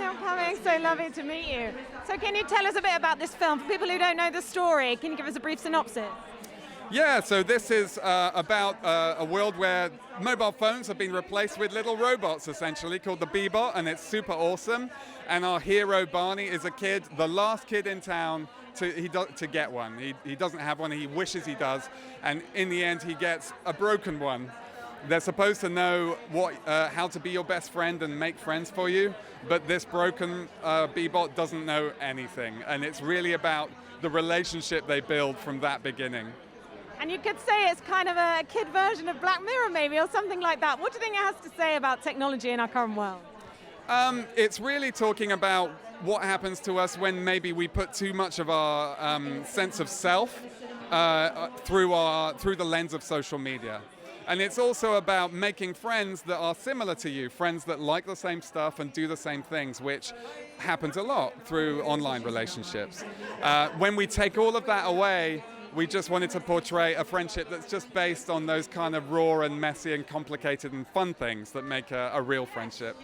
I'm coming. So lovely to meet you. So can you tell us a bit about this film? For people who don't know the story, can you give us a brief synopsis? Yeah, so this is about a world where mobile phones have been replaced with little robots, essentially, called the Bebot, and it's super awesome. And our hero, Barney, is a kid, the last kid in town to get one. He doesn't have one, he wishes he does, and in the end he gets a broken one. They're supposed to know how to be your best friend and make friends for you, but this broken Bebot doesn't know anything, and it's really about the relationship they build from that beginning. And you could say it's kind of a kid version of Black Mirror, maybe, or something like that. What do you think it has to say about technology in our current world? It's really talking about what happens to us when maybe we put too much of our sense of self through the lens of social media. And it's also about making friends that are similar to you, friends that like the same stuff and do the same things, which happens a lot through online relationships. When we take all of that away, we just wanted to portray a friendship that's just based on those kind of raw and messy and complicated and fun things that make a real friendship.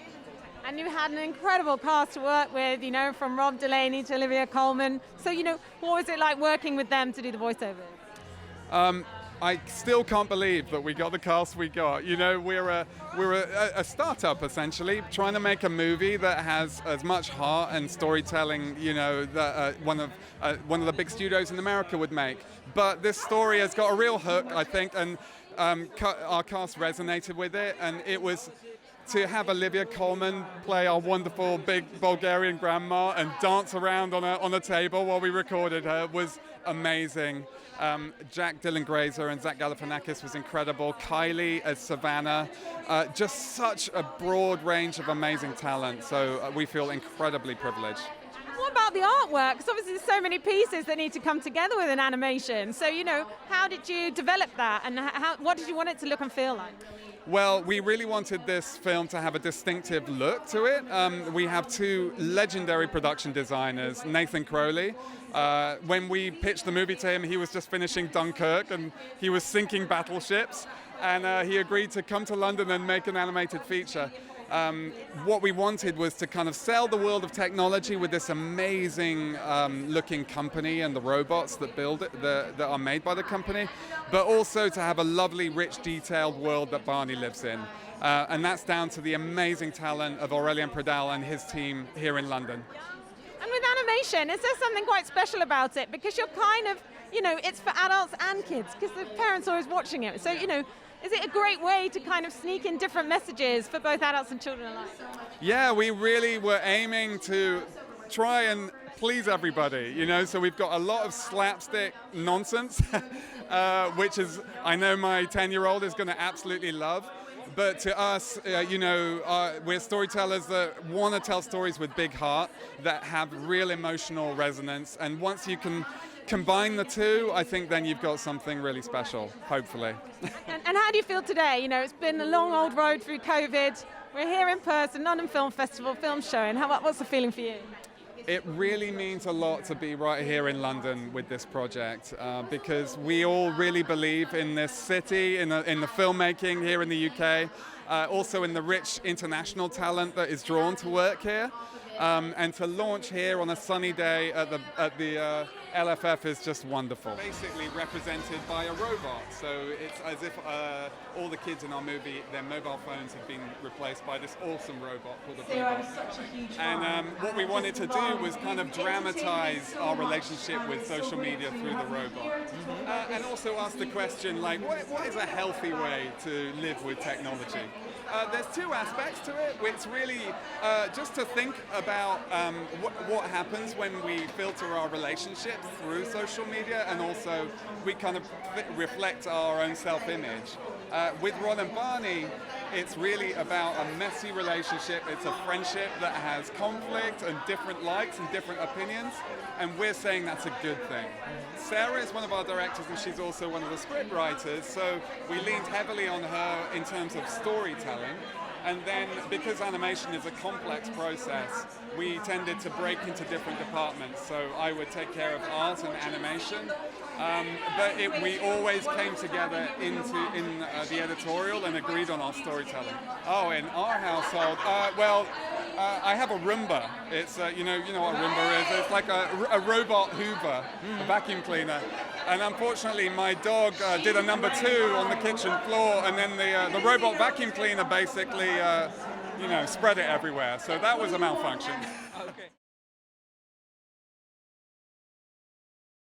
And you had an incredible cast to work with, from Rob Delaney to Olivia Colman. So, what was it like working with them to do the voiceovers? I still can't believe that we got the cast we got. We're a startup, essentially, trying to make a movie that has as much heart and storytelling, that one of the big studios in America would make. But this story has got a real hook, I think, and our cast resonated with it, and it was to have Olivia Colman play our wonderful big Bulgarian grandma and dance around on a table while we recorded her was amazing. Jack Dylan Grazer and Zach Galifianakis was incredible. Kylie as Savannah, just such a broad range of amazing talent. So we feel incredibly privileged. What about the artwork? Because obviously there's so many pieces that need to come together with an animation. So, how did you develop that, and what did you want it to look and feel like? Well, we really wanted this film to have a distinctive look to it. We have two legendary production designers, Nathan Crowley. When we pitched the movie to him, he was just finishing Dunkirk and he was sinking battleships. And he agreed to come to London and make an animated feature. What we wanted was to kind of sell the world of technology with this amazing looking company and the robots that build it, that are made by the company, but also to have a lovely, rich, detailed world that Barney lives in. And that's down to the amazing talent of Aurélien Pradal and his team here in London. And with animation, is there something quite special about it? Because you're kind of, it's for adults and kids, because the parents are always watching it. So, is it a great way to kind of sneak in different messages for both adults and children alike? Yeah, we really were aiming to try and please everybody, so we've got a lot of slapstick nonsense, which is, I know my 10-year-old is going to absolutely love. But to us, we're storytellers that want to tell stories with big heart, that have real emotional resonance. And once you can combine the two, I think then you've got something really special, hopefully. And how do you feel today? It's been a long old road through COVID. We're here in person, London Film Festival, film showing. What's the feeling for you? It really means a lot to be right here in London with this project because we all really believe in this city, in the filmmaking here in the UK, also in the rich international talent that is drawn to work here. And to launch here on a sunny day at the LFF is just wonderful. Basically represented by a robot, so it's as if all the kids in our movie, their mobile phones have been replaced by this awesome robot called a Bebot. And what we wanted to do was kind of dramatize our relationship with social media through the robot. And also ask the question, like, what is a healthy way to live with technology? There's two aspects to it. It's really just to think about what happens when we filter our relationships through social media, and also we kind of reflect our own self-image. With Ron and Barney, it's really about a messy relationship. It's a friendship that has conflict and different likes and different opinions, and we're saying that's a good thing. Sarah is one of our directors, and she's also one of the script writers, so we leaned heavily on her in terms of storytelling. And then, because animation is a complex process, we tended to break into different departments. So I would take care of art and animation, but we always came together in the editorial and agreed on our storytelling. Oh, in our household, well, I have a Roomba. It's you know what a Roomba is. It's like a robot Hoover, a vacuum cleaner. And unfortunately, my dog did a number 2 on the kitchen floor, and then the robot vacuum cleaner basically, spread it everywhere. So that was a malfunction. Okay.